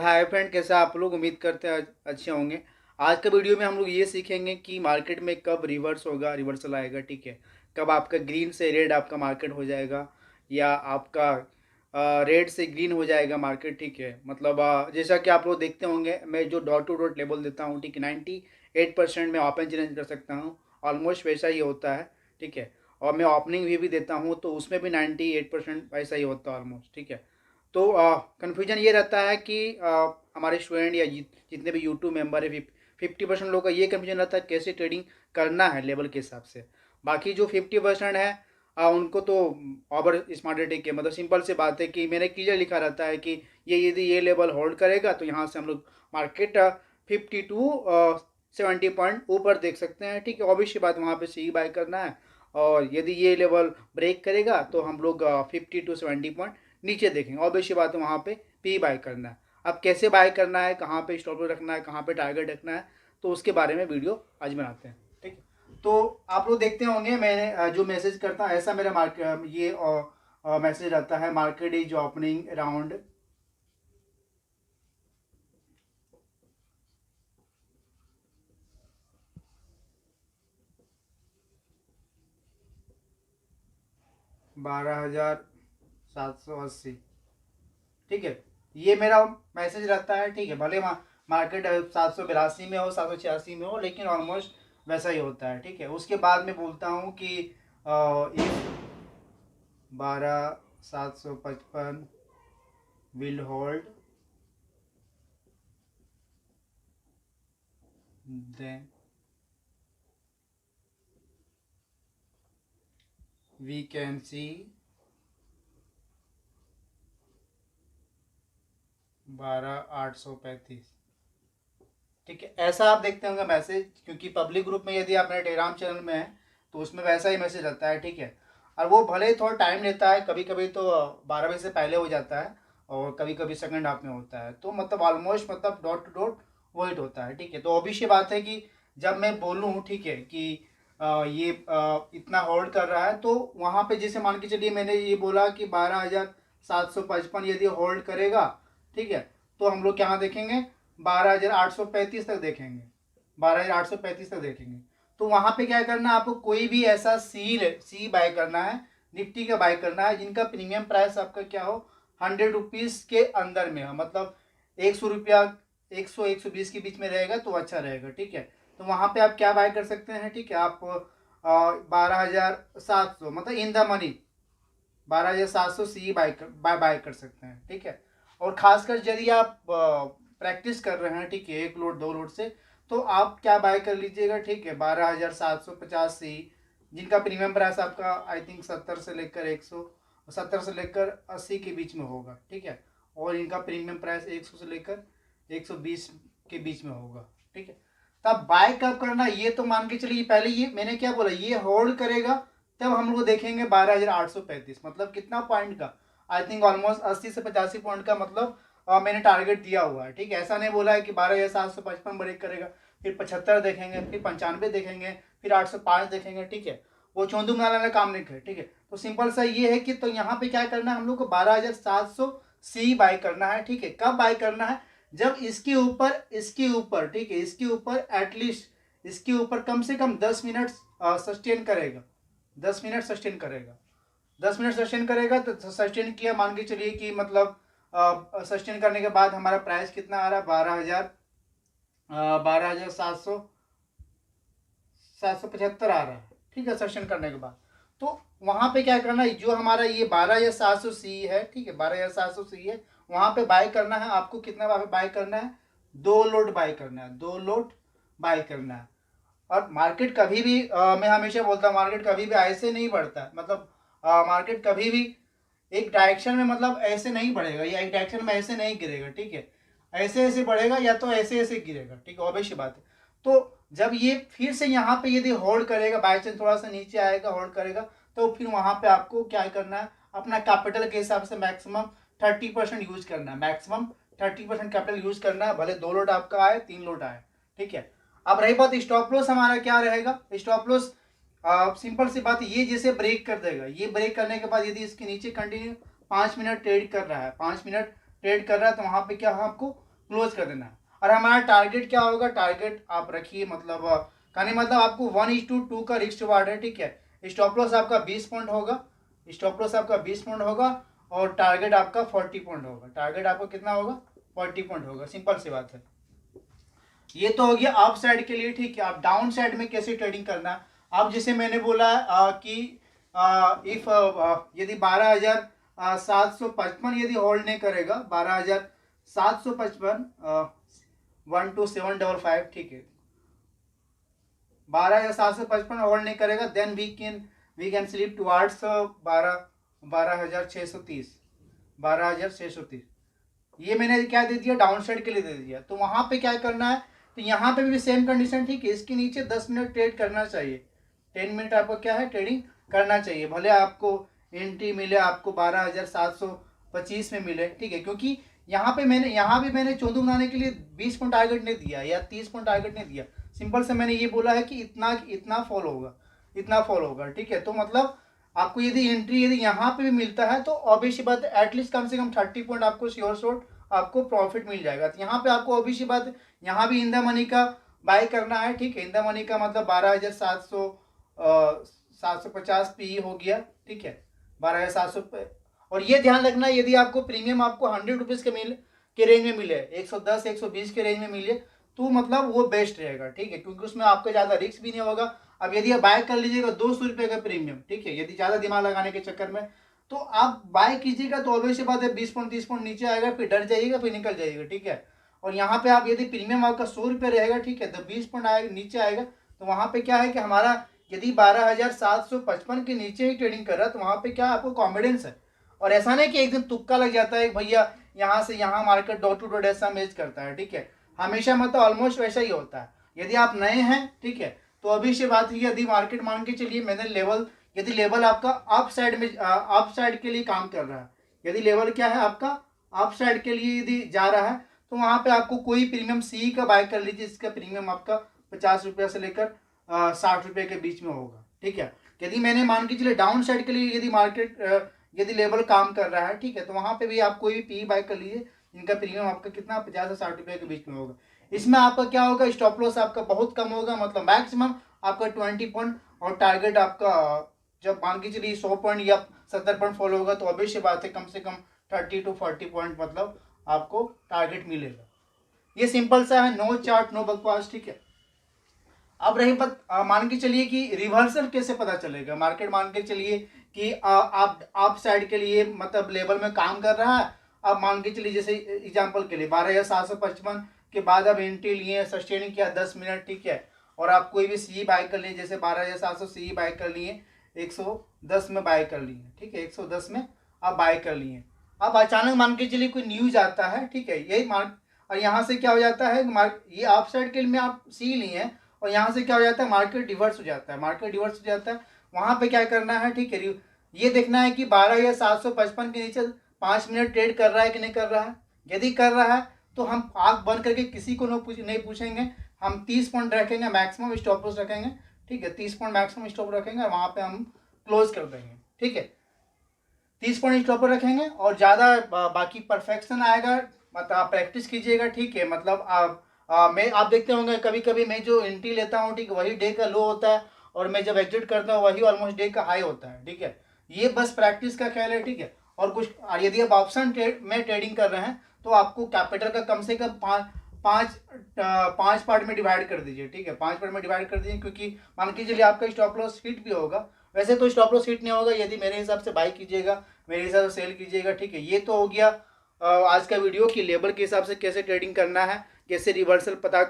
Hi friend, कैसे आप लोग? उम्मीद करते हैं अच्छे होंगे। आज के वीडियो में हम लोग ये सीखेंगे कि मार्केट में कब रिवर्स होगा, रिवर्सल आएगा, ठीक है। कब आपका ग्रीन से रेड आपका मार्केट हो जाएगा, या आपका रेड से ग्रीन हो जाएगा मार्केट, ठीक है। मतलब जैसा कि आप लोग देखते होंगे, मैं जो डॉट टू डॉट लेबल देता हूँ, ठीक है, 98% में ओपन चैलेंज कर सकता हूँ। ऑलमोस्ट वैसा ही होता है, ठीक है। और मैं ओपनिंग भी देता हूँ तो उसमें भी 98% वैसा ही होता है ऑलमोस्ट, ठीक है। तो कन्फ्यूजन ये रहता है कि हमारे स्टूडेंट या जितने भी यूट्यूब मेंबर है, 50% लोगों का ये कन्फ्यूजन रहता है कैसे ट्रेडिंग करना है लेवल के हिसाब से। बाकी जो 50% है उनको तो ओवर स्मार्ट टेक के मतलब सिंपल से बात है कि मैंने क्लियर लिखा रहता है कि ये यदि ये लेवल होल्ड करेगा तो यहाँ से हम लोग मार्केट 50 to 70 पॉइंट ऊपर देख सकते हैं, ठीक है। ऑब्वियसली बात, वहाँ पे सी बाय करना है। और यदि ये लेवल ब्रेक करेगा तो हम लोग 50 to 70 पॉइंट नीचे देखेंगे। ऑब्वियसली बात है, वहाँ पे पी बाय करना है। अब कैसे बाय करना है, कहाँ पे स्टॉप लॉस रखना है, कहाँ पे टारगेट रखना है, तो उसके बारे में वीडियो आज बनाते हैं, ठीक है। तो आप लोग देखते होंगे मैंने जो मैसेज करता हूँ ऐसा मेरा मार्केट ये मैसेज रहता है, मार्केट इज ओपनिंग अराउंड 12,780, ठीक है। ये मेरा मैसेज रहता है, ठीक है। भले मार्केट 782 में हो, 786 में हो, लेकिन ऑलमोस्ट वैसा ही होता है, ठीक है। उसके बाद मैं बोलता हूँ कि if 12,755 will hold, then we can see 12,835, ठीक है। ऐसा आप देखते होंगे मैसेज, क्योंकि पब्लिक ग्रुप में यदि आप मेरे टेलीग्राम चैनल में है तो उसमें वैसा ही मैसेज रहता है, ठीक है। और वो भले ही थोड़ा टाइम लेता है, कभी कभी तो 12 बजे से पहले हो जाता है, और कभी कभी सेकंड हाफ में होता है, तो मतलब ऑलमोस्ट मतलब डॉट टू डॉट वेट होता है, ठीक है। तो ऑब्वियस बात है कि जब मैं बोलूँ, ठीक है, कि ये इतना होल्ड कर रहा है, तो वहाँ पे जैसे मान के चलिए मैंने ये बोला कि 12,755 यदि होल्ड करेगा, ठीक है, तो हम लोग यहाँ देखेंगे 12,835 तक देखेंगे, 12,835 तक देखेंगे। तो वहां पे क्या करना है आपको, कोई भी ऐसा सी बाय करना है, निफ्टी का बाय करना है जिनका प्रीमियम प्राइस आपका क्या हो, 100 रुपीज के अंदर में हो, मतलब 100 रुपया, 100 120 के बीच में रहेगा तो अच्छा रहेगा, ठीक है। तो वहां पे आप क्या बाय कर सकते हैं, ठीक है। आप 12,700 मतलब in the money 12,700 C buy कर सकते हैं, ठीक है। और खासकर यदि आप प्रैक्टिस कर रहे हैं, ठीक है, 1 लोड 2 लोड से, तो आप क्या बाय कर लीजिएगा, ठीक है, 12,750 सी, जिनका प्रीमियम प्राइस आपका आई थिंक 70 से लेकर 80 के बीच में होगा, ठीक है। और इनका प्रीमियम प्राइस 100 से लेकर 120 के बीच में होगा, ठीक है। तब बाय कब करना, ये तो मान के चलिए, पहले ये मैंने क्या बोला, ये होल्ड करेगा, तब हम लोग देखेंगे 12,835, मतलब कितना पॉइंट का, आई थिंक ऑलमोस्ट 80 से 85 पॉइंट का, मतलब मैंने टारगेट दिया हुआ है, ठीक है। ऐसा नहीं बोला है कि 12,755 ब्रेक करेगा, फिर 75 देखेंगे, फिर 95 देखेंगे, फिर 805 देखेंगे, ठीक है। वो चौंधू मनाने वाला काम नहीं है, ठीक है। तो सिंपल सा ये है कि तो यहाँ पे क्या करना है हम लोग को, 12,700 सी बाय करना है, ठीक है। कब बाय करना है, जब इसके ऊपर, ठीक है, इसके ऊपर एटलीस्ट इसके ऊपर कम से कम 10 मिनट सस्टेन करेगा, 10 मिनट सस्टेन करेगा, 10 मिनट सस्टेन करेगा। तो सस्टेन किया, मान के चलिए कि मतलब सस्टेन करने के बाद हमारा प्राइस कितना आ रहा है, 12,775 आ रहा है, ठीक है, सस्टेन करने के बाद। तो वहां पे क्या करना है, जो हमारा ये 12,700 सी है, ठीक है, 12,700 सी है, वहां पे बाय करना है आपको। कितना बाय करना है, 2 लोड बाय करना है, 2 लोड बाय करना है। और मार्केट कभी भी मैं हमेशा बोलता हूँ, मार्केट कभी भी ऐसे नहीं बढ़ता, मतलब मार्केट कभी भी एक डायरेक्शन में मतलब ऐसे नहीं बढ़ेगा, या एक डायरेक्शन में ऐसे नहीं गिरेगा, ठीक है। ऐसे ऐसे बढ़ेगा या तो ऐसे ऐसे गिरेगा, ठीक है, ऑब्वियस बात है। तो जब ये फिर से यहाँ पे यदि होल्ड करेगा, बाई चांस थोड़ा सा नीचे आएगा, होल्ड करेगा, तो फिर वहां पे आपको क्या करना है, अपना कैपिटल के हिसाब से मैक्सिमम 30% यूज करना है, मैक्सिमम 30% कैपिटल यूज करना है, भले 2 लोड आपका आए, 3 लोड आए, ठीक है। अब रही बात स्टॉप लॉस, हमारा क्या रहेगा स्टॉप लॉस, सिंपल सी बात, ये जैसे ब्रेक कर देगा, ये ब्रेक करने के बाद यदि इसके नीचे कंटिन्यू 5 मिनट ट्रेड कर रहा है, 5 मिनट ट्रेड कर रहा है, तो वहां पे क्या है आपको क्लोज कर देना है। और हमारा टारगेट क्या होगा, टारगेट आप रखिए मतलब कहने मतलब आपको 1:2 का रिस्क रिवार्ड है, ठीक है। स्टॉप लॉस आपका 20 पॉइंट होगा, स्टॉप लॉस आपका 20 पॉइंट होगा और टारगेट आपका 40 पॉइंट होगा। टारगेट आपका कितना होगा, 40 पॉइंट होगा, सिंपल सी बात है। ये तो हो गया अप साइड के लिए, ठीक है। आप डाउन साइड में कैसे ट्रेडिंग करना है, अब जैसे मैंने बोला कि इफ यदि 12,755 यदि होल्ड नहीं करेगा, 12,755 12755, ठीक है, 12,755 होल्ड नहीं करेगा, then we can slip towards 12,630, 12,630। ये मैंने क्या दे दिया, डाउन साइड के लिए दे दिया। तो वहां पे क्या करना है, तो यहाँ पे भी सेम कंडीशन, ठीक है। इसके नीचे 10 मिनट ट्रेड करना चाहिए, 10 मिनट आपको क्या है, ट्रेडिंग करना चाहिए। भले आपको एंट्री मिले आपको 12,725 में मिले, ठीक है, क्योंकि यहाँ भी मैंने 14 बनाने के लिए 20 पॉइंट टारगेट नहीं दिया या 30 पॉइंट टारगेट नहीं दिया। सिंपल से मैंने ये बोला है कि इतना फॉल होगा, इतना फॉल होगा, ठीक है। तो मतलब आपको यदि एंट्री यदि यहाँ पे भी मिलता है तो ऑब्वियसली बात है एटलीस्ट कम से कम 30 पॉइंट आपको श्योर शॉट आपको प्रॉफिट मिल जाएगा। तो यहाँ पे आपको ऑब्वियसली बात, यहाँ भी इन द मनी का बाय करना है, ठीक है। इन द मनी का मतलब 12,750 पी हो गया, ठीक है, 12,700। और ये ध्यान रखना यदि आपको प्रीमियम आपको 100 रुपीज़ के रेंज में मिले, 110 120 के रेंज में मिले, तो मतलब वो बेस्ट रहेगा, ठीक है, क्योंकि उसमें आपका ज़्यादा रिस्क भी नहीं होगा। अब यदि आप बाय कर लीजिएगा 200 रुपये का प्रीमियम, ठीक है, यदि ज़्यादा दिमाग लगाने के चक्कर में तो आप बाय कीजिएगा तो ऑब्वियसली बात है 20 पॉइंट 30 पॉइंट नीचे आएगा, फिर डर जाइएगा, फिर निकल जाइएगा, ठीक है। और यहाँ पे आप यदि प्रीमियम आपका 100 रुपये रहेगा, ठीक है, तो 20 पॉइंट आएगा नीचे आएगा, तो वहाँ पे क्या है कि हमारा यदि 12,755 के नीचे ही ट्रेडिंग कर रहा है तो वहाँ पे क्या आपको कॉन्फिडेंस है। और ऐसा नहीं कि एक दिन तुक्का लग जाता है भैया यहाँ से यहाँ मार्केट डॉट टू डॉट ऐसा मैच करता है, ठीक है, हमेशा मतलब ऑलमोस्ट वैसा ही होता है। यदि आप नए हैं, ठीक है, तो अभी से बात है यदि मार्केट मान के चलिए मैंने लेवल, यदि लेवल आपका अप साइड में अप साइड के लिए काम कर रहा है, यदि लेवल क्या है आपका अप साइड के लिए यदि जा रहा है, तो वहाँ पे आपको कोई प्रीमियम सी का बाय कर लीजिए, इसका प्रीमियम आपका 50 रुपये से लेकर 60 रुपये के बीच में होगा, ठीक है। यदि मैंने मान के चलिए डाउन साइड के लिए यदि मार्केट यदि लेवल काम कर रहा है, ठीक है, तो वहाँ पे भी आप कोई भी पी बाय कर लीजिए, इनका प्रीमियम आपका कितना 50 से 60 रुपये के बीच में होगा। इसमें आपका क्या होगा, स्टॉप लॉस आपका बहुत कम होगा, मतलब मैक्सिमम आपका 20 पॉइंट, और टारगेट आपका जब मान के चलिए 100 पॉइंट या 70 पॉइंट फॉलो होगा तो ऑब्वियसली बात है कम से कम 30 to 40 पॉइंट मतलब आपको टारगेट मिलेगा। ये सिंपल सा है, नो चार्ट नो बकवास, ठीक है। अब रही बात मान के चलिए कि रिवर्सल कैसे पता चलेगा, मार्केट मान के चलिए कि आप साइड के लिए मतलब लेवल में काम कर रहा है। अब मान के चलिए जैसे एग्जांपल के लिए 12,755 के बाद अब एंट्री लिए, सस्टेनिंग किया 10 मिनट, ठीक है, और आप कोई भी सी बाय कर लिए, जैसे 12,700 सी बाय कर लिए, 110 में बाय कर लिए, ठीक है, 110 में आप बाय कर लिए। अब अचानक मान के चलिए कोई न्यूज आता है, ठीक है, यही और यहाँ से क्या हो जाता है, ये आप साइड के लिए आप सी लिए हैं और यहाँ से क्या हो जाता है, मार्केट रिवर्स हो जाता है, मार्केट रिवर्स हो जाता है। वहाँ पे क्या करना है, ठीक है, ये देखना है कि 12,755 के नीचे 5 मिनट ट्रेड कर रहा है कि नहीं कर रहा है। यदि कर रहा है तो हम आँख बंद करके किसी को नहीं पूछेंगे, हम 30 पॉइंट रखेंगे, मैक्सिमम स्टॉप लॉस रखेंगे, ठीक है, 30 पॉइंट मैक्सिमम स्टॉप रखेंगे और वहाँ पे हम क्लोज कर देंगे, ठीक है, 30 पॉइंट स्टॉप रखेंगे। और ज़्यादा बाकी परफेक्शन आएगा, मतलब आप प्रैक्टिस कीजिएगा, ठीक है, मतलब आप देखते होंगे कभी कभी मैं जो एंट्री लेता हूँ, ठीक है, वही डे का लो होता है और मैं जब एग्जिट करता हूँ वही ऑलमोस्ट डे का हाई होता है, ठीक है। ये बस प्रैक्टिस का ख्याल है, ठीक है। और कुछ यदि आप ऑप्शन में ट्रेडिंग कर रहे हैं तो आपको कैपिटल का कम से कम पाँच पार्ट में डिवाइड कर दीजिए, ठीक है, 5 पार्ट में डिवाइड कर दीजिए, क्योंकि मान के चलिए आपका स्टॉप लॉस हिट भी होगा। वैसे तो स्टॉप लॉस हिट नहीं होगा, यदि मेरे हिसाब से बाई कीजिएगा, मेरे हिसाब से सेल कीजिएगा, ठीक है। ये तो हो गया आज का वीडियो कि लेबर के हिसाब से कैसे ट्रेडिंग करना है, कैसे रिवर्सल पता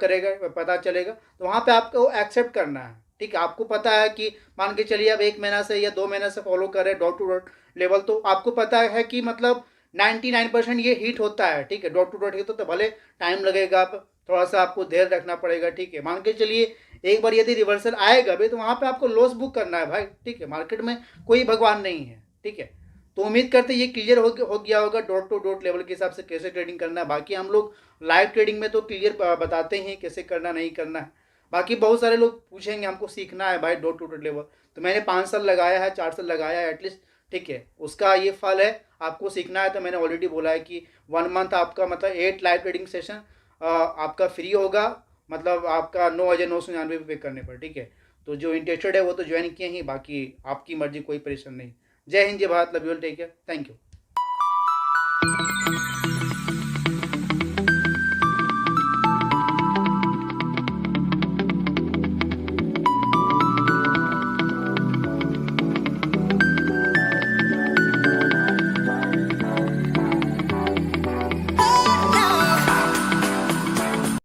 चलेगा। तो वहाँ पे आपको एक्सेप्ट करना है, ठीक है। आपको पता है कि मान के चलिए अब 1 महीना से या 2 महीना से फॉलो कर रहे हैं डॉट टू डॉट लेवल, तो आपको पता है कि मतलब 99% ये हिट होता है, ठीक है, डॉट टू डॉट हिट होता है, भले टाइम लगेगा, आप थोड़ा सा आपको धैर्य रखना पड़ेगा, ठीक है। मान के चलिए एक बार यदि रिवर्सल आएगा भी तो वहाँ पे आपको लॉस बुक करना है भाई, ठीक है, मार्केट में कोई भगवान नहीं है, ठीक है। तो उम्मीद करते ये क्लियर हो गया होगा डॉट टू डॉट लेवल के हिसाब से कैसे ट्रेडिंग करना है। बाकी हम लोग लाइव ट्रेडिंग में तो क्लियर बताते हैं कैसे करना नहीं करना है। बाकी बहुत सारे लोग पूछेंगे हमको सीखना है भाई डॉट टू डॉट लेवल, तो मैंने 5 साल लगाया है, 4 साल लगाया है, एटलीस्ट ठीक है, उसका ये फल है। आपको सीखना है तो मैंने ऑलरेडी बोला है कि 1 मंथ आपका मतलब 8 लाइव ट्रेडिंग सेशन आपका फ्री होगा, मतलब आपका 9,999 पे करने पर, ठीक है। तो जो इंटरेस्टेड है वो तो ज्वाइन किए ही, बाकी आपकी मर्जी, कोई परेशान नहीं। जय हिंद, जय Bharat, love you all, take care, thank you.